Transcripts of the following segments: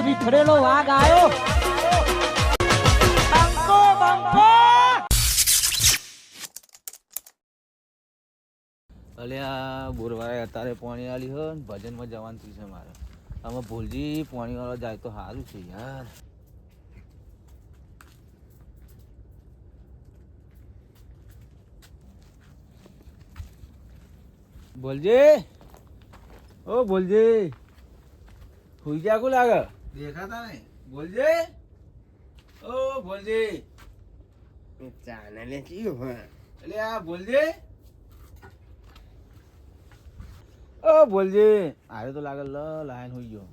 વિખરેલો વાઘ આવ્યો. બંકો બંકો. અલ્યા બોરવાએ અત્યારે પાણી આલી હો ને ભજનમાં જવાનું થયું છે મારે. આમાં ભૂલજી પાણી વાળો જાય તો સારું છે યાર. બોલજી, ઓ બોલજી, હુઈ જા કો લાગે દેખાતા નહીં. બોલજી, ઓ બોલજી, ચાને લે કયું હા એટલે આ બોલજી, ઓ બોલજી, આરે તો લાગે લાઈન હોઈ ગયો.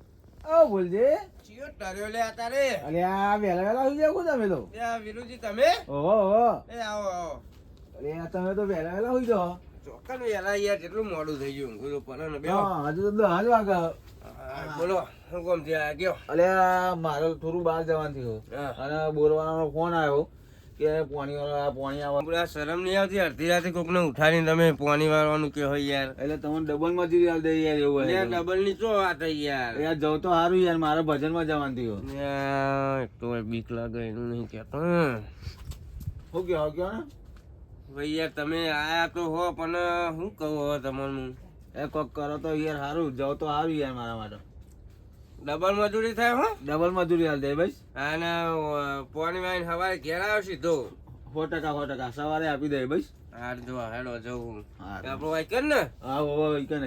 ઓ બોલજી, ચિયો ટર્યો લે તારે. અરે આ વેલા વેલા હોઈ જાવ તમે તો. એ આ વિરુજી તમે? ઓહો ઓહો, એ આવો આવો. અરે આ તમે તો વેલા વેલા હોઈ જાવ. ચોક્કસ વેલા યાર જેટલું મોડું થઈ ગયું બોલો પણ ને બે. હા હજુ તો 10 વાગે. બોલો હું કોમ થી આ ગયો. અરે આ મારે થોડું બહાર જવાનું થયું અને બોરવાનો ફોન આવ્યો કે પાણી આવે. આ શરમ નહીં આવતી અડધી રાતે કોક ને ઉઠાડીને તમે પાણી વાળવાનું કે હોય યાર. એટલે તમને ડબલ મજૂરી આલ દે યાર એવું હોય. ડબલ ની ચો વાત યાર. યાર જવું તો સારું યાર, મારે ભજનમાં જવાનું થયું. એક તો બીક લાગે એનું નહીં કેતો. શું કયો ને ભાઈ યાર તમે આયા તો હો પણ શું કહું હવે તમારું એ કોક કરો તો યાર સારું, જવું તો સારું યાર મારા માટે. ડબલ મજૂરી થાય હો. ડબલ મજૂરી આલ દે ભાઈ. અને પાણી વાળીને સવારે ઘેર આવ્યો સીધો 100% સવારે આપી દે ભાઈ. હાર જો હેડો જવું હારું. આપણું વાય કર ને. હા હોવા એકન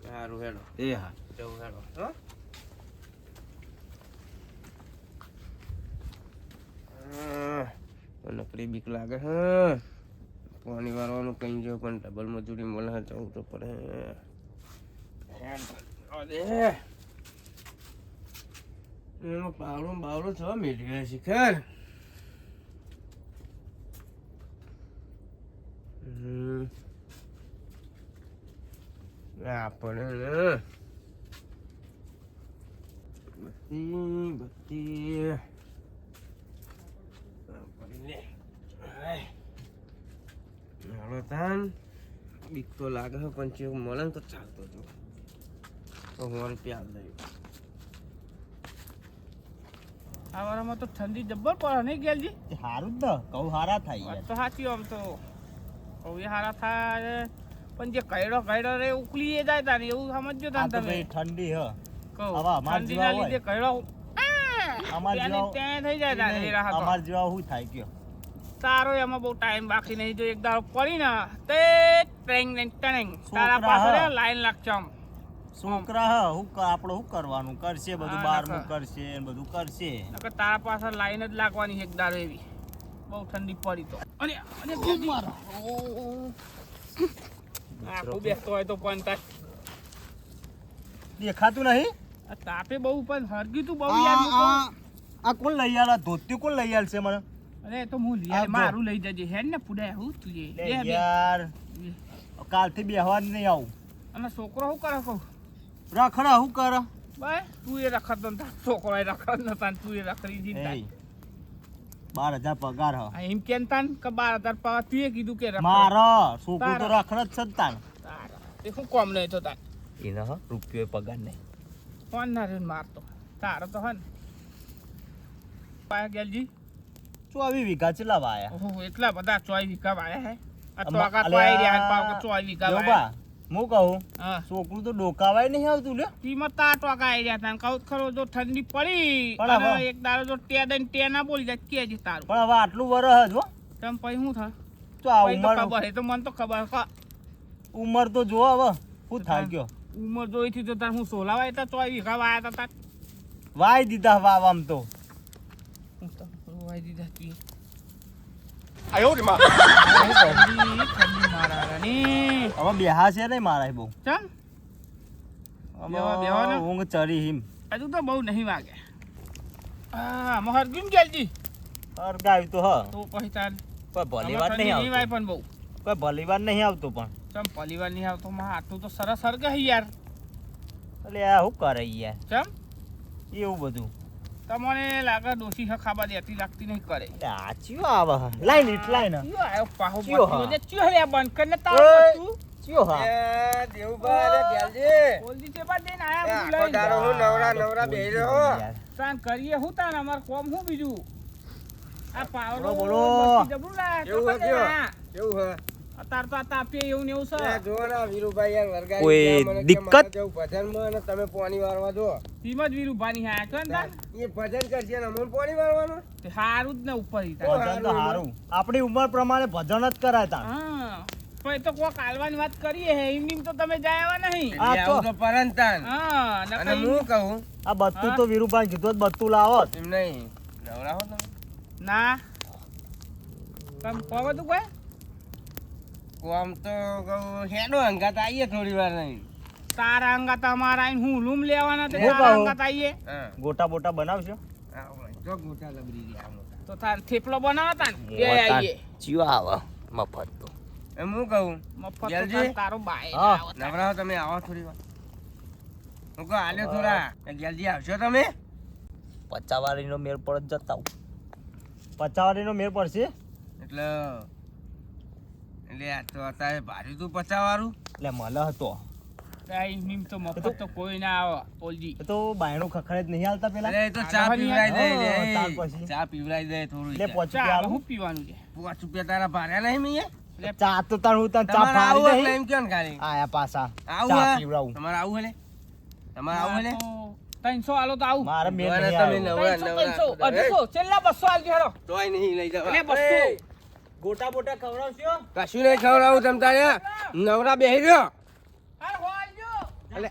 સારું હેડો એ હા જવું હેડો હો. નકરી બીક લાગે હે પાણી વાળવાનું કઈ જો પણ ડબલ મજૂરી મળે જવું તો પડે. એનો પાવડો બાવડો થવા મેળવ્યા શિખર. આપણે બત્તી બત્તી હાલો તાન બીક તો લાગે છે પણ ચેક મળે ને તો ચાલતો હતો તો હું પ્યાર દઈ. આ વારમાં તો ઠંડી જબ્બર પડે નહીં ગેલજી. સારું જ ને કહું સારા થાય વાત તો સાચી. આમ તો કૌ સારા થાય પણ જે કયડો રે ઉકલી જાય તારે એવું સમજજો તાન તમે. ઠંડી હ કહું હવે અમાર ઠંડીના જેવા લીધે કયડો અમાર જેવા ત્યાં થઈ જાય તારે એ રાહત. અમાર જેવા શું થાય કયો. તારો એમાં બહુ ટાઈમ બાકી નહીં. જો એક દાડો પડી ને તે ટ્રેંગ ટરેંગ તારા છોકરા પાસે હ. લાઈન લાગશે આમ. છોકરા હ આપણે શું કરવાનું કરશે બધું, હા, બારનું નકર. કરશે ને બધું કરશે. નકર તારા પાસે લાઈન જ લાગવાની છે એક દાડો એવી. બહુ ઠંડી પડી તો. અને આખું બેસતો હોય તો પણ તાર દેખાતું નહીં. આ તાપે બહુ પણ હરગી તું બહુ યાર મૂકો. આ કોણ લઈ આલા ધોતી કોણ લઈ આલશે મને. અરે તો હું લઈ આ જો. મારું લઈ જજે હેડ ને પુડાય હું તું એ લે લે બે. યાર કાલથી બેહવા જ નહીં આવું. અને છોકરો શું કરે કહું રખડા શું કરે. ભાઈ તું એ રખડતો ને તાર છોકરો એ રખડ નતા તું એ રખડી દી તાર. 12,000 પગાર હ આ એમ કેમ તાન કે 12,000 પાવા તું એ કીધું કે રખડ. મારો છોકરું તો તારા. રખડ જ છે જ તાણ. તારા. એ શું કોમ નહીં તો તાર એને હ રૂપિયો પગાર નહીં. કોણ ના રે મારતો તારો તો હન પાયા ગેલજી. 24 વીઘા ચેલા વાયા. ઓહો એટલા બધા 24 વીઘા વાયા હે. આ તો અમા- આગા તો અલ્યા. આઈ રહ્યા પાવ કે 24 વીઘા વાયા. જોબા, હું કહું હા છોકરું તો ડોકાવાય નહીં આવતું લ્યો. કિંમત તો 8 વાગા આઈ રહ્યા તાન કહું તો ખરો જો ઠંડી પડી પણ અને હવે- એક દાડો જો ટે દઈને ટે ના બોલી જાય કેજી તારું પણ હવે આટલું વરસ જ હો. તમ પછી શું થાય તો આ પછી તો ઉંમર ખબર હે તો મને તો ખબર ક ઉંમર તો જો હવે શું થાય ગયો. ઉંમર જોઈ થી તો તાર હું સોલાવાય તો 24 વીઘા વાયા તા તાર વાય દીધા વાવામ તો. હું તો વાય દીધા તી ઠંડી ઠંડી મારાની હવે બેહા છે નહીં મારા બહુ. ચમ બેહવા ને? ઊંઘ ચડી હિમ. હજુ તો બહુ નહીં વાગે હા મહર ગીમ ગેલજી અરગાવી તો હ તો પછી તાર કોઈ ભલી આમાં વાત ઠંડી નહીં નહીં વાય આવતું. પણ બહુ કોઈ ભલી વાત નહીં આવતું પણ. ચમ પલીવાર નહીં આવતો માં આટલું તો સરસ હરગે હે યાર એટલે આ શું કરે યાર ચમ એવું બધું. તમને લાગે ડોસી ખાવા દેતી લાગતી નહીં કરે એટલે આ ચિયો આવે હ. લાઈન ઇટ લાઈન હ. ચિયો આયો પાહો ચિયો બત્તીઓ હા. ને ચિયો લે બંધ કરીને તાવ ઓય. તું ચિયો હા. દેવભાઈ ગેલજી બોલજી છે બા દેન આયા એ બધું આખો લઈ દાડો હું નવરા નવરા બેહી રહ્યો. યાર. તાન કરીએ હું તાન અમાર કોમ હું બીજું આ પાવડો બોલો. બત્તી જબરું લાયા તો કેવું કદે હક્યો? લાયા. કેવું હે અત્યારે તો આ તાપીએ એવું ને એવું છે એ જો ના વીરુભાઈ યાર વરગાડી કોઈ ગયા મને કે દિક્કત? મારે જવું ભજનમાં અને તમે પાણી વાળવા જો ધીમ જ વીરુભાની હા કન તાન એ ભજન કરશે ને અમૂલ પાણી વાળવાનું તે હારું જ ને ઉપર ઈ તાન. ભજન તો સારું આપણી ઉંમર પ્રમાણે ભજન જ કરાય તા હા પણ એ તો કોક આલવાની વાત કરીએ હે એમ તો તમે જાય આવા નહીં આ એટલે તો- આવું તો પરંતાન હા અને નકર હું કહું આ બત્તું તો વીરુભાઈ કીધું જ બત્તું લાવો એમ નહીં નવરાવો તમે ના તમ કોવા તું કોઈ કોમ તો કહું હેડો હંગાત આવીએ થોડી વાર નહીં તારા અંગા તમારા આઈને હું લૂમ લેવાના તે હું તારા કહું? અંગા આઈએ હા ગોટા બોટા બનાવશો આવો તો ગોટા લબરી ગયા મોટા તો તાર થેપલો બનાવો તાન બે મોટા આઈએ ચિયો આવે મફત તો એમ હું કહું મફત તો ગેલજી? તાર તારો બાય હા. આવો તાન. નવરાવો તમે આવો થોડી વાર હું કહું હાલે થોડા ગેલજી આવશો તમે પચાવાળીનો મેળ પર જ જતા પચાવાળીનો મેળ પડશે એટલે આ તો અત્યારે ભાર્યું તું પચાવાળું એટલે મળે હતો તાઈ નીમ તો મફત તો કોઈ ના આવે ઓલજી એ તો બાયણું ખખડે જ નહીં હાલતા પેલા અરે એ તો ચા પીવડાઈ દે લે હા, ત્યાર પછી. ચા પીવડાઈ દે થોડું એટલે પોચી ચા આવું હું પીવાનું છે 5 રૂપિયા તારા ભાર્યા નહીં મેં ચા તો તાર હું તને ચા તમારે આવું ફાડી એટલે નહીં એમ કેમ ખાલી આયા પાછા આવું ચા હે? પીવડાવું તમારે આવું હે લે? તમારે આવું હે લે? 300 આલો તો આવું મારે મેળ જોવાના નહીં તમે આવ્યો. 300, 200 છેલ્લા 200 આલજો હેરો તોય નહીં લઈ જાવ એટલે 200 ગોટા બોટા ખવડાવશો કશું નહીં ખવડાવું તમ તારે નવરા બેહી રહ્યો હાર હો આલજો એટલે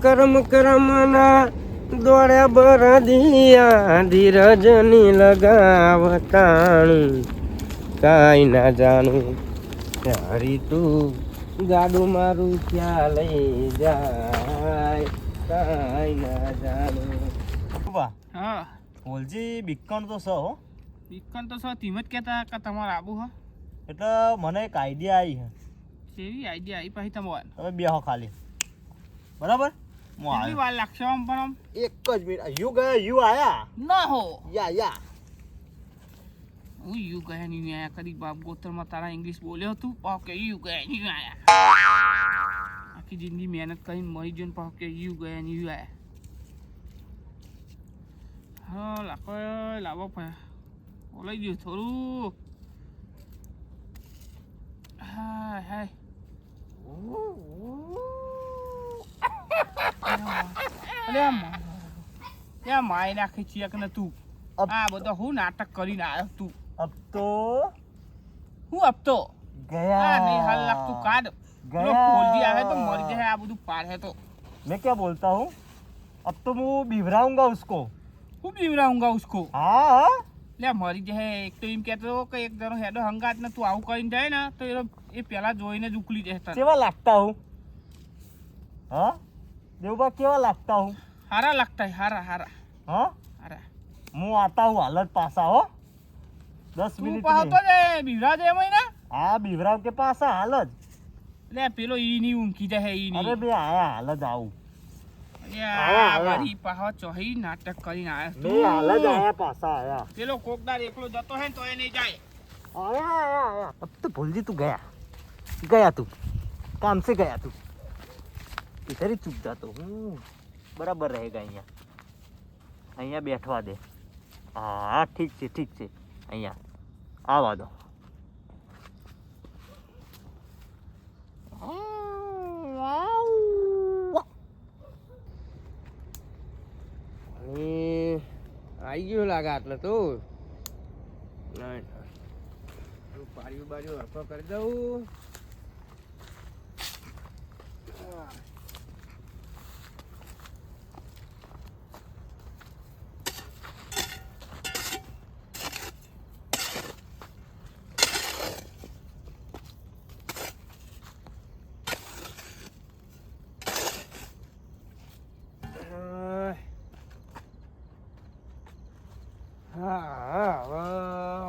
કરમ કરમ ના દોડ્યા બરદિયા ધીરજની લગાવતાણું કાંઈ ના જાણું તારી તું ગાડું મારું ક્યાં લઈ જાય કાંઈ ના જાણું વાહ હા બોલજી બીકણ તો સ હો બીકન તો સો ધીમ જ કહેતા કે તમારે આબુ હા એટલે મને એક આઈડિયા આવી છે સેવી આઈડિયા આવી પછી તમારે તમે બેહો ખાલી બરાબર હું કેટલી આવ્યો વાર લાગશે આમ પણ આમ એક જ મિનિટ યુ ગયા યુ આયા ના હો યા હું યુ ગયા નહીં આયા કદી બાપ ગોતરમાં તારા ઇંગ્લિશ બોલ્યો હતું પાવ કે યુ ગયા નહીં આયા આખી જિંદગી મહેનત કરીને મરી ગયો ને પાવ કે યુ ગયા નહીં આયા હા લાખો લાવો પડે ઓલાઈ ગયું થોડું હાય હાય અરે માય નાખી ચિયક ને તું આ બધો હું નાટક કરીને આવ્યો તું अब तो હું આપતો गया આ નહીં હાલ લાગતું કાઢ પેલો ફોલજી આવે તો મરી જાય આ બધું પાડે તો मैं क्या बोलता हूँ अब तो मैं बिभराऊंगा उसको હું બીવરાઉંગા ઉસકો हाँ हाँ લે મરી જાય એક તો એમ કહેતો કે એક જણો હેડો હંગાત ને તું આવું કરીને જાય ને તો એ પેલા જોઈને જ ઉકલી જાય તને केवा लगता हूँ हाँ देवबा केवा लगता हूँ હારા લાગતા હારા હારા हाँ હારા मैं आता हूँ हालत पासा हो 10 તું मिनट પાહતો में ને બીવરા જાય એમાં ને हाँ बिभराव के पास है हालत લે પેલો ઈ ની ઊંઘી જાય ઈ अरे ની मैं आया हालत आऊँ આ મારી પાહો ચોહી નાટક કરીને આવ્યો मैं हालत તું आया पासा आया પેલો કોકદાર એકલો જતો હે ને તો એ નહીં જાય आया आया आया अब तो भूल जी तू गया तू काम से गया तू इधर ही चुप जातो हूँ बराबर रहेगा અહીંયા બેઠવા દે હા ઠીક છે અહીંયા આવા દો આવી ગયું લાગે આટલે તો પાડ્યું બાજુ હરખો કરી દઉં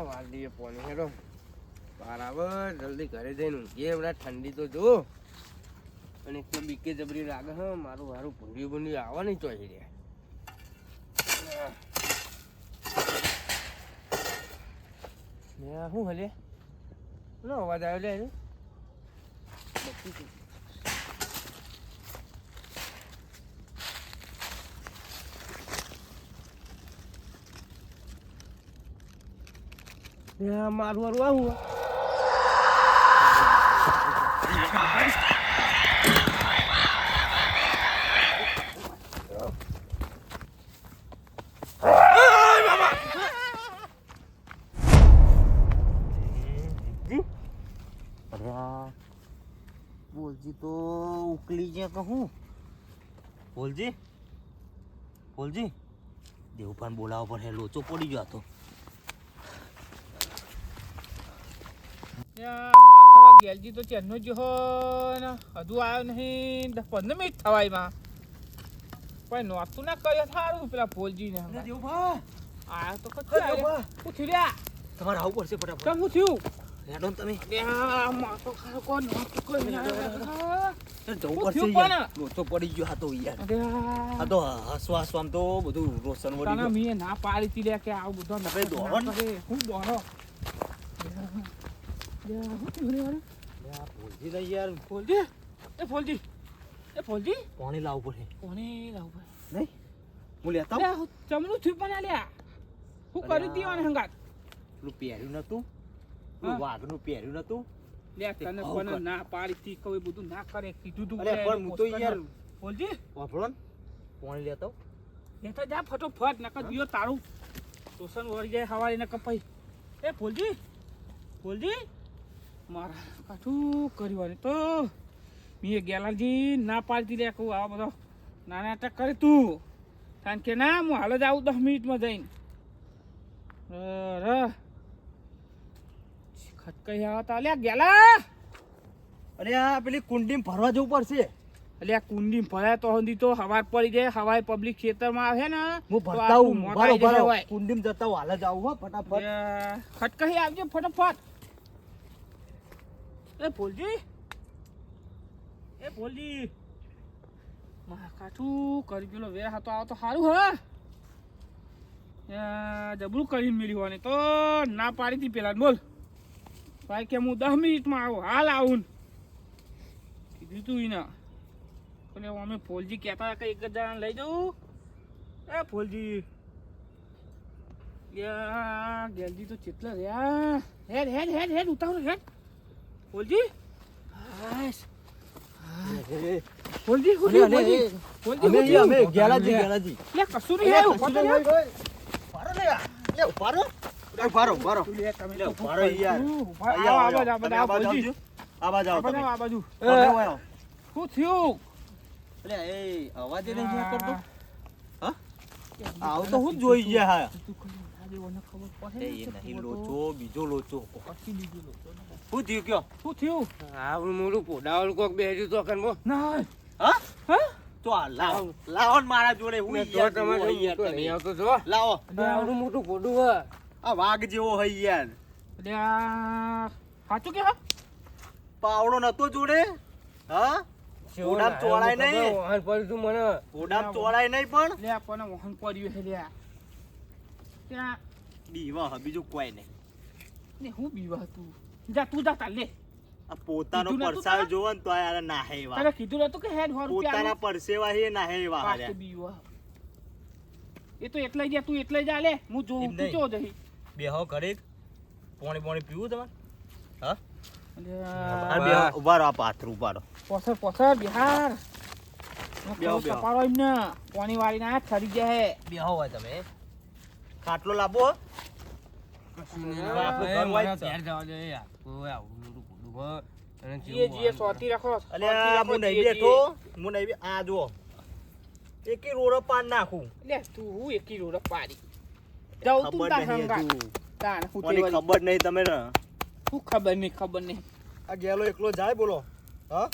વાડીએ પોણી હેડો બરાબર જલ્દી ઘરે જઈને ઊંઘીએ હમણાં ઠંડી તો જો અને એક તો બીકે જબરી લાગે હ મારું હારું ભૂંડિયું ભૂંડિયું આવવાની ચોઈ રે શું હલે નો અવાજ આવ્યો લે મારું વારું આવું બોલજી તો ઉકલી છે કહું. બોલજી બોલજી દેવભાન બોલાવો પડે, લોચો પડી ગયો તો. મારો ગેલજી તો ચેન્નો જ હો ને હજુ આવ્યો નહીં. 15 મિનિટ થવાયમાં પણ નોતું ના કર્યો સારું પેલા ભોલજી ને દેવભા આયો તો કચ્છ આવ્યો. શું થયું લ્યા? તમારે આવું પડશે ફટાફટ. કેમ શું થયું? હેડો ને તમે. લ્યા, માથો ખારો કોણ નોતું કોઈ ના. જવું શું પડશે થયું યાર. પણ? લોચો પડી ગયો આ તો યાર. અલ્યા, આ તો હસવા હસવામ તો બધું રોશન વળી તને ગયું. મેં ના પાડી હતી લ્યા કે આવું બધું આપણે દોડો ને. હું દોડો શું થયું રે વાળું? આ ભોલજી ને યાર ફોલજી એ ફોલજી એ ફોલજી પાણી લાવવું પડે. કોને લાવું ભાઈ? નહીં હું લેતા આવું. લ્યા, ચમનું થયું પણ લ્યા હું કરી દીવાને હંગાત પેલું પહેર્યું નતું, હા. પેલું વાઘનું પહેર્યું નતું. લ્યા તને આવું પણ કર. ના પાડી હતી કોઈ બધું ના કરે કીધું તું અરે પણ હું તો યાર ફોલજી વાપરો ને પાણી લેતા આવું. લેતા જા ફટોફટ નકર દિયો તારું ટોસન વળી જાય હવારે નકર પઈ એ ફોલજી ફોલજી મારા કાઠું કર્યું તો મેં ગેલાજી ના પાડતી લે કહું આવા બધો નાના અટક કરે તું કારણ કે ના હું હાલ જ આવું 10 મિનિટમાં જઈને ખટકાઈ આવતા લે ગેલા અરે આ પેલી કુંડીમાં ભરવા જવું પડશે. એટલે આ કુંડી ભરાય તો સુધી તો હવાર પડી જાય હવારે પબ્લિક ખેતરમાં આવે ને હું તો ભરતા આટલું હું મોટાઈ ભરો જાય ભરો હોય. કુંડીમાં જતા હું હાલ જ આવું હો ફટાફટ. ખટકાઈ આવજો ફટાફટ એ ભોલજી એ ભોલજી મારા કાઠું કરી પેલો વેર હતો આવો તો સારું હા જબરું કરીને મેળ્યું હોય ને તો ના પાડી હતી પેલા બોલ ભાઈ કે હું 10 મિનિટમાં આવું હાલ આવું કીધું તું એને એટલે અમે ભોલજી કહેતા હતા કે એક જ જણા લઈ જાઉં એ ભોલજી ગેલજી તો ચેટલા રહ્યા હેડ હેડ હેડ હેડ ઉતારો હેડ ભોલજી હાશ ભોલજી ભોલજી ભોલજી અમે ગેલાજી ગેલાજી. લે કશું નહીં હે ઉભો તો રે. ભરો લે લે ભરો ભરો ભરો તું લે તમે લે તો ભરો યાર. આવો આવો આવો ભોલજી આ બાજુ આવો તમે. આ બાજુ તમે આવો. શું થયું અલે એ અવાજ એ નહીં કરતો. હા આવ તો હું જોઈ ગયા હા. તું કોઈ ના દેવોને ખબર પડે એ ને નહીં લોચો બીજો લોચો. પકડી લીધું લોકો શું થયું કયો? શું થયું આવડું મોટું પોડાવલ કોક બેહ્યું તો કન ના હા હા તો આ લાવો લાવો ને મારા જોડે હું યાર તમારે યાર તમે. નહીં આવતો જો લાવો આવડું મોટું પોડું હોય આ વાઘ જેવો હોય યાર. અલ્યા સાચું કે હા પાવડો નતો જોડે. હા ઓડામ ચોળાય નહીં. વાહન પડ્યું તું મને ઓડામ ચોળાય નહીં પણ લે આપણને વાહન પડ્યું છે લ્યા ત્યાં બીવા હ બીજું કોઈ નહીં. ને હું બીવા તું જા તું જા તાર લે આ પોતાનો કીધું નતું પરસાવ તને? જોવો ને તો યાર નાહે એવા. તને કીધું નતું કે હેડ 100 પોતાના રૂપિયા પરસેવા હે નાહે એવા પાછું હાર્યા. બીવા એ તો એટલા જા તું એટલા જા લે હું જોઉં એમ તું નહીં. ચો જઈ બેહો ઘરે પાણી પાણી પીવું તમારે? હા અલ્યા આ બેહો ઉભા રહો આ પાથરું ઉભા રહો. પોસર બિહાર બેહો, બેહો. કપાળો એમને પાણી વાળી ના ઠરી જાય બેહો હોય તમે. ખાટલો લાવો હો? આપણે ઘર હોય જ છે. જીએ જીએ સોતી રાખો અલ્યા હું નહીં બેઠો હું નહીં આ જુઓ એકી રોડ પાન નાખું. લે તું હું એકી રોડ પાડી જાઉં તું ખબર તાર નહીં હંગા હજુ. તાર હું કોની તેવાળી ખબર નહીં તમે ને. શું ખબર નહીં આ ગેલો એકલો જાય બોલો. હા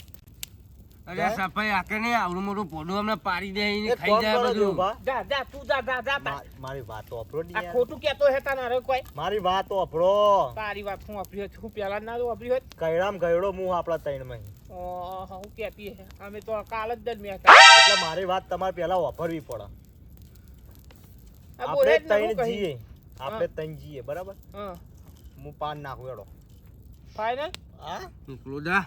અરે સફાઈ આકે નહીં આવડું મોટું પોડું અમને પાડી દે ઈને એક ખાઈ કામ જાય કરો બધું દેવભા. જા જા તું જા જા જા તાર. મારી વાત તો અપરો આ ખોટું કેતો હે તાર રે કોઈ મારી વાત તો અપરો. તારી વાત હું વાપરી હોત હું પેલા ના તો વાપરી હોત કૈડામ ગયડો હું આપણા ત્રણ માં. હું કેતી હે અમે તો કાલ જ દરમિયાન હતા એટલે મારી વાત તમારે પેલા વાપરવી પડે. આ બોલે આપણે જ ને હું ત્રણ કહી જીએ આપણે ત્રણ જીએ બરાબર. હા હું પાન નાખું એડો. ફાઈનલ હા નીકળો જા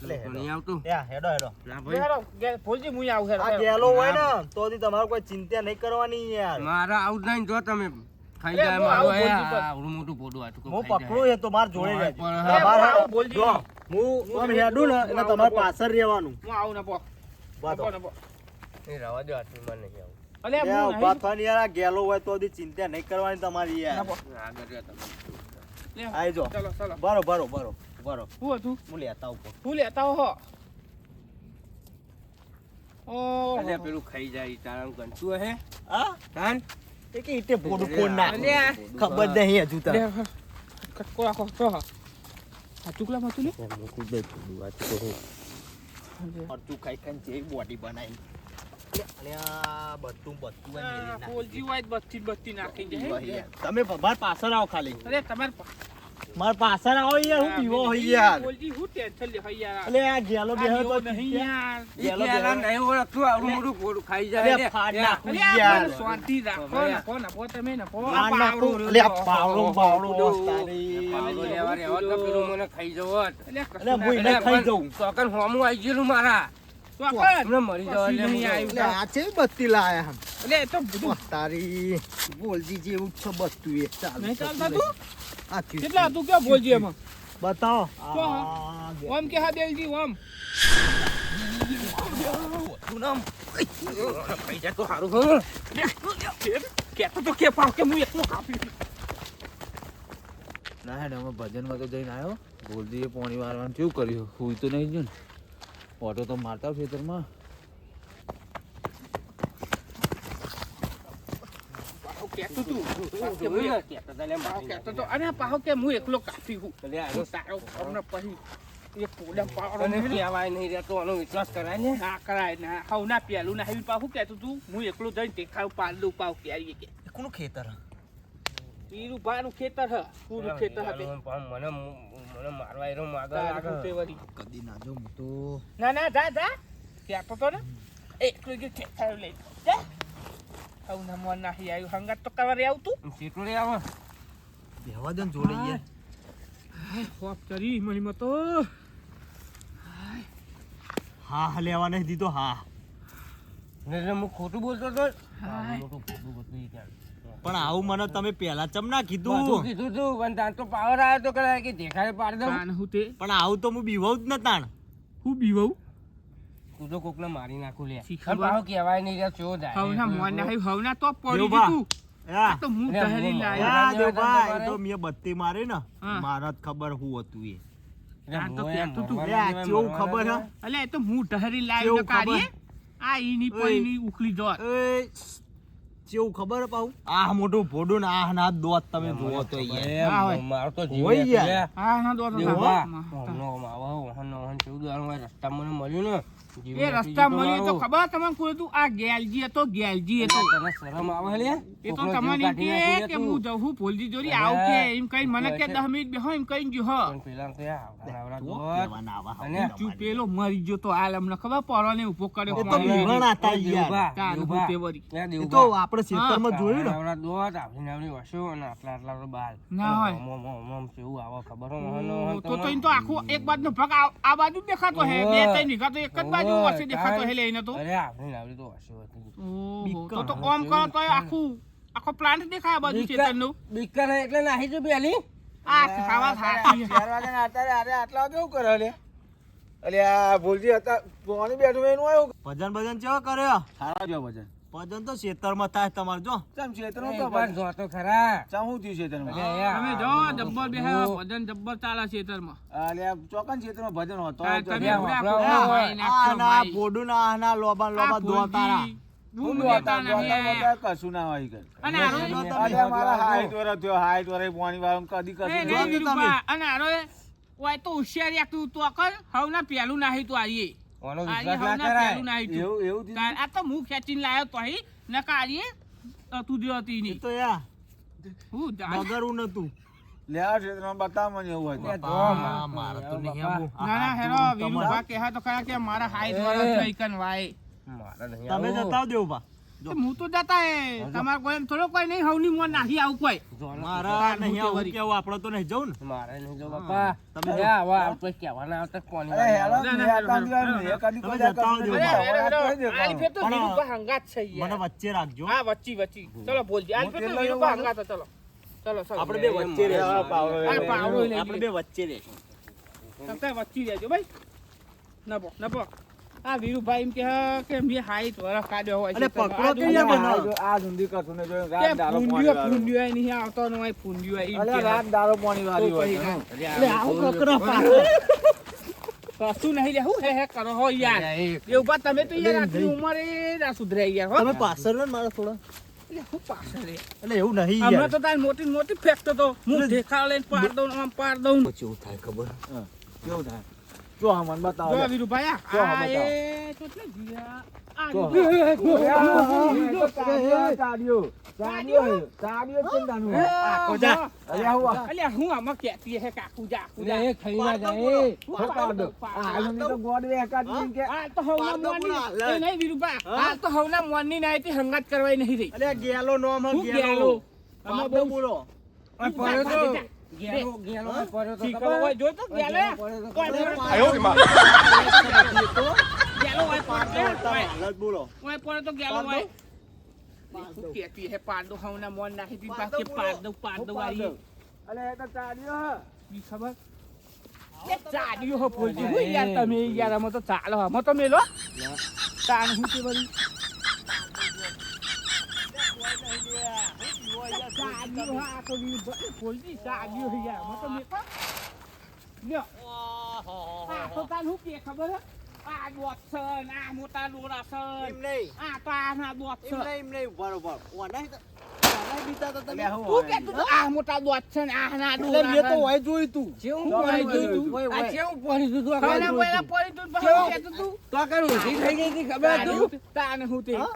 લે, તો નહીં આવતું યા, હેડો હેડો ના લે ભાઈ હેડો, ભોલજી હું આવું હેડો, આ હેડો. ગેલો હોય ને તોથી તમારે કોઈ ચિંતા નહીં કરવાની યાર મારા આવું જ નહીં જો તમે ખાઈ અરે, જાય હું મારું આવું એ ભોલજી પર. આવડું મોટું પોડું આટલું હું ખાઈ પકડું એ તો માર જોડે હા, રહેજો. પણ અરે, બહાર હું હેડો. આવું ભોલજી. જો, હું આમ હેડું ને એટલે તમારે પાછળ રહેવાનું હું આવું ને પો. બાતો. નપો. જાય. એ રહેવા દો આટલું માં નહીં આવું અલે હું યા, નહીં. ઉભા થવાની યાર આ ગેલો હોય તોથી ચિંતા નહીં કરવાની તમારી યાર નપો. આગળ રહ્યા તમે લે, આઈ જો ચલો ચલો. બરો બરો બરો બરો શું હતું? હું લેતા ઉપર હું લેતા હો. ઓહો. અલ્યા પેલું ખાઈ જાય તારા ગણતું હે હા તાન એ કે ઈટે પોડું ફોન નાખ અલ્યા. ખબર નહીં હજુ લે, તક કટકો રાખો તો હા. આ ચૂકલામાં હતું લે. મૂકું દે થોડું વાત તો અડધું ખાઈ ખાઈને જે બોડી બનાવી અને આ બધું બધું આ મેલી નાખી. ફોલજી હોય તો બત્તી નાખી દે, હે? યાર, તમે માર પાછળ આવો ખાલી અરે તમારે માર પાછળ આવો યાર હું પીવો હોય યાર ફોલજી હું ટેન્શન લે હોય યાર. અલે આ ગેલો બે આ તો જેવો નહીં યાર. એ કેળા નહીં ઓળખતું આવડું મોટું પોડું ખાઈ જાય અરે લે. ફાડ યા. નાખું અરે આ યાર બધું શાંતિ રાખો, નપો તમે નપો. આ નાખું. અલે આ પાવડો પાવડો દોસ્તારી પાવડો લેવા રહેવા દો, પેલું મને ખાઈ જવો જ. અલે અલે હું એને ખાઈ જાઉં ચોકન હોમું આવી ગયેલું મારા હમણાં મરી જવા લે નહીં મને. આવ્યું. અલે આ છે બત્તી લાયા હમ અલે એ તો બધું તારી બોલજી જેવું જ છે બધું એ ચાલ નહીં ચાલતા તું? આ થયું. કેટલા હતું ક્યાં બોલજી એમાં? બતાવો તો આ ગયા. ઓમ કે હા દેલજી ઓમ. ખાઈ જાય તો સારું હું કેતો તો કે પાવ કે હું એકલો કાપી. ના હેડ અમે ભજનમાં તો જઈને આવ્યો ગોલજીએ પાણી વાળવાનું કેવું કર્યું હુઈ તો નહીં ગયું ને ઓટો તો મારતા ખેતરમાં પાવ કેતો તું. પાવ કે જોયું હું ને? કહેતા તા લે પાવ મારી કેતો તો અને પાવ કે હું એકલો કાપી હું. અલે આ તો તારો હમણાં પછી એક પોડા પાવડો તને નહીં. કહેવાય નહીં રહેતો આનો વિશ્વાસ કરાય ને ના કરાય ના હવ ના પેલું ના હેવી પાવ કેતું તું હું એકલો જઈને દેખાવ પાડ દઉં પાવ ક્યારીએ કે એ કોનું ખેતર પીરું બાનું ખેતર હ પૂરું ખેતર હતે. મને મારવા એનો માગા તારી લાગે. ખૂટે વળી. કદી ના જો હું તો ના ના જા જા કેતો તો ને એકલો જે ખેતર લઈ જા. હવ ના મન નાહી આવ્યું હંગાત તો કરવા રે આવતું. સીટું રે આવે બેહવા દે ને જોડે યાર હોપ ચરી મણીમાં તો હા લેવા નહીં દીધો હા ને એટલે હું ખોટું બોલતો હતો હાય. મોટું ખોટું બોલતું ઈ પણ આવું મને તમે પહેલા ચમ ના બધું કીધું કીધું તું પણ તાર તો પાવર આવ્યો તો કદાચ કે દેખાડે પાડી દઉં કાન હું તે પણ આવું તો હું બીવાઉં જ ન તાણ હું બીવઉ તું તો કોકને મારી નાખું લે શીખવા અને પાછો કહેવાય નહીં રે ચો જાય હવ ના મન નાહી હવ ના તો પડી દેવબા. ગયું યા આ તો હું લે, તહેરી હું લાયો. મારા- યા દેવભાઈ તો મેં બત્તી મારી ને હા. મારા જ ખબર હું હતું એ આ તો કહેતું તું. લે, આ કેવું ખબર હે? અલે એ તો હું તહેરી લાયો કેવું ને કાઢીએ આ ઈની ઓય. પઈની ઉખલી જોત. એ કેવું ખબર પાઉ આ મોટું ભોડું ને આ ના દોત તમે જોવો તો યાર હા, હોય. મારો તો જીવ હોય લે. યાર. હા ના દોત દેવબા, હા. હમનો આવો, વાહનનો વાહન ચૌદ વાળું હોય, રસ્તામાં મને મળ્યું ને જીવ એ નીકળી રસ્તા ગયો મળીએ તો મારો. ખબર તમને કોઈ હતું આ ગેલજી હતો ગેલજી હતો તને શરમ આવે લે? એ તો કોકનો તમને જીવ એમ કાઢી કે નાખ્યું કે તું. હું જવું ભોલજી જોડી અરે, આવું કે એમ કઈ મને કે એટલે- 10 મિનિટ બેહો એમ કઈ ગયો હ પણ પેલા તો યાર, આવડા તો દોત. કહેવાના આવા અને હાવ ચૂ તમારી. પેલો મરી ગયો તો હાલ અમને ખબર પડવાને ઉભો કર્યો એ તો પાણી બીવણ લઈને. હતા યાર દેવબા, તાર દેવબા. હું તે વળી. લે, એ દેવબા. તો આપણે ખેતરમાં જોયું ને આવડા દોત, આવડી નાવડી વસ્યો અને આટલા આટલા તો બાલ. ના હોય. ઓમ, ઓમ, ઓમ, કેવું આવે ખબર હોય, વાહનનો ઓ, વાહન તો મને. એમ તો આખું એક બાજુનો ભાગ આ બાજુ જ દેખાતો હે બે ઓવે. ત્રણ વીઘા તો એક જ બાજુ ઓવે, વચ્ચે દેખાતો હે તાર. લઈને તો અરે, આવડી નાવડી તો વસ્યો હતી. ઓહો, તો બીકણ. ઓમ કરો તો આખો પ્લાન્ટ દેખાય આ બાજુ બીકણ. ખેતરનું બીકણ એટલે નાહી જો પેલી. આ ખાવા થાકી ભજન ભજન કેવા કર્યો સારા જો વજન ભજન તો ખેતરમાં થાય તમારે જો ચમ ક્ષેત્રમાં એક વાર જોતો ખરા. ચમ હું થયું ક્ષેત્રમાં અલે યાર, તમે જો જબ્બર બેહે ભજન જબ્બર ચાલે ખેતરમાં અલ્યા ચોકન ક્ષેત્રમાં ભજન હોતો આ તમે બે ઉડા વાપરાવો. ખોખા ભાઈ નાખશો આ ના ભાઈ. પોડું ના આ ના લોબા લોબા આ દોતારા ફૂલજી, બૂમ હું દેતા દોતા નહીં આયા. કશું ના હોય કઈ અને આરો અલ્યા મારા હાઈટ વરસ થયો હાઈટ વરસ પાણી વાળું કદી એ કશું નહીં જોયું વિરુભા, અને આરો ઓય તો હોશિયારી આખું તું અકલ હવના પેલું નાહી તું આરીએ ઓનો આરીએ વિશ્વાસ ના હવના કરાય. પેલું નાહી તું એવું એવું થયું? તાર- આ તો હું ખેંચીને લાયો તો અહીં નકા આરીએ તું જો હતી એ નહીં તો યા હું જાણ. બગરવું નતું લેવા ક્ષેત્રમાં બતાવ મને એવું લે, હોય જો આ માં. મારે તો નહીં બાપા. આવું. આ ના ના હેરો હાથ જોડું વિરુભા કહે તો ખરા કે મારા હાઈટ વાળા થઈ કન વાય મારા નહીં તમે આવું. જતા દેવ બા હું તો જતા હે તમારે કોઈ એમ થોડો કોઈ નહીં હવની મોં નાખી આવું કોઈ મારા નહીં આવું કેવું આપણે તો નહીં જવું ને મારે નહીં જો બાપા તમે આવા આવતો કહેવાના આવતા પાણી અરે હેલો ના, ના, મેં ના, કાંદી વાર મેં કાંદી કોઈ જા કાંદી અરે, કોઈ અરે, જા. અરે, આલી ફેર તો પણ- વીરુભા હંગાત છે મને યાર. વચ્ચે રાખજો હા વચ્ચી ચલો બોલજી આલી ફેર તો વીરુભા હંગાત છે, ચલો ચલો આપણે બે વચ્ચે હા, રહેશું. પાવડો હા, લઈ પાવડો લેજો. લઈ આપણે બે વચ્ચે રહેશું. તમે વચ્ચી રહેજો ભાઈ નબો આ વીરુભાઈ એમ કે મેં હાઈટ વરસ કાઢ્યો હોય અરે, છે. પકડો આ કે જો- યાર આ બનાવો. જો આ ઊંધી કશું ને જો કે રાત દારો પાણી ફૂંડિયો વાળું. ફૂંડિયો અહીં નહીં આવતો ને અહીં ફૂંડિયો અહીં અરે કે રાત દારો પાણી વાળી તો હોય પછી છે. ના. એટલે આવું કકરો પાડો. કશું નહીં લે હું હે કરો હો યાર એવું બા તમે તો યાર આટલી ઉંમરે ના સુધરે યાર હો તમે પાછળ રહો ને મારા થોડા. એટલે હું પાછળ રે એટલે એવું નહીં હમણાં યાર. તો તાર મોટી મોટી ફેંકતો તો હું દેખાડ લઈને પાર દઉં આમ પાર દઉં કેવું થાય ખબર? કેવું થાય? જો હા મને બતાવો જો લે. વીરુભાઈ જો આ હા, બતાવો. એ તો એટલે જીયા આ જો. લીધું. ચાડ્યો ચિંતાનું. આખો જા. અરે આવું આ. અલ્યા હું આમાં કહેતી હે કાકુ જા એ ખાઈ ના જાય શું પાડો? આ હાલની તો ગોળ બે એકાદ કે આ તો હવના મોની પાડો એ નહીં વીરુભા આ તો હવના મોની ના હતી હંગાત કરવાય નહીં રહી અલે ગેલો નો હું ગેલો આમાં પાડો બહુ બોલો. પડ્યો તો ગેલો ગેલો પડ્યો તો શીખવો હોય જો તો ગેલે ગેલો હોય પાડે હાલત બોલો. ઓય પડે તો ગેલો હોય શું કહેતી હે પાડો હવના મોન નાખી દી બાકી પાડો વાળી અલે એ તો ચાડ્યો ઈ ખબર એ ચાડ્યો હો ફૂલજી હું યાર તમે યાર અમે તો ચાલો અમે તો મેલો તાન હું કે બરી ચાડ્યો હા તો ફૂલજી ચાડ્યો હે યાર અમે તો મેકો લ્યો આ તો તાન હું કે ખબર હે આ દોતસન આ મોટા ડોરાસન એમ નહીં. આ તો આના એમ દોતસન નહીં, એમ નહીં. બરોબર. ઓનાય બીતા તો તમે. તું કે તું આ મોટા દોતસન આ ના એટલે મેં તો હોય જોયું તું. જેવું તો પડી હોય, તું હોય, આ હોય. જેવું પડી તું તું ખાના આ બોયલા પડી તું પછી કહેતું તું તો કર ઊંધી થઈ ગઈ હતી ખબર તું તાને હું તે હા?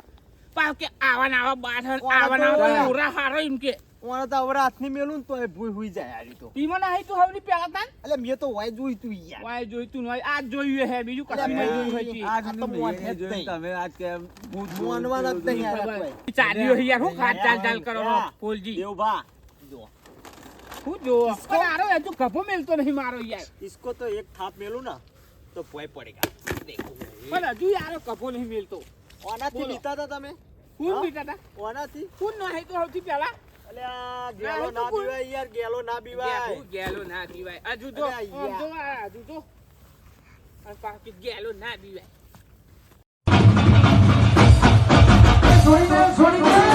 પાવ કે આવા ના આવા બાઠ ઓલા આવા ના તો આવા ઓલા. પૂરા હારો એમ કે ઓના તો હવે હાથની મેલું ને તો એ ભૂઈ હુઈ જાય આરી તો. ઈ મને આઈ તું હવની પેલા તાન એટલે મેં તો હોય જોયું તું યાર. વાય જોઈતું ન હોય આજ જોયું હે બીજું કશું નહીં જોયું હોય તી. આજ આ તો સુધી મોન મેં હે જ જોયું નહીં. તમે આજ કેમ ભૂત મોનવાના જ નહીં યાર ખબર. કોઈ. ચાલ્યો હે યાર હું ખાટ ચાલ ચાલ કરો છો, ફૂલજી દેવભા, જો. હું જો પણ આરો હજુ ગભો મેલતો નહીં મારો યાર इसको तो एक थाप मेलूं ना तो भोय पड़ेगा. देखो પણ હજુ યાર ગભો નહીં મેલતો ઓનાથી બોલો. બીતા હતા તમે? કોણ હા? બીટા તા ઓનાથી? કોણ ન હે તો સૌથી પહેલા અલે આ ના, ગેલો એ તો ના કોઈ- બીવાય યાર, ગેલો ના બીવાય. ગેલો ના દીવાય હજુ તો અરે યાર. આમ જો આ હજુ તો અને પાછી ગેલો ના દીવાય છોડી દે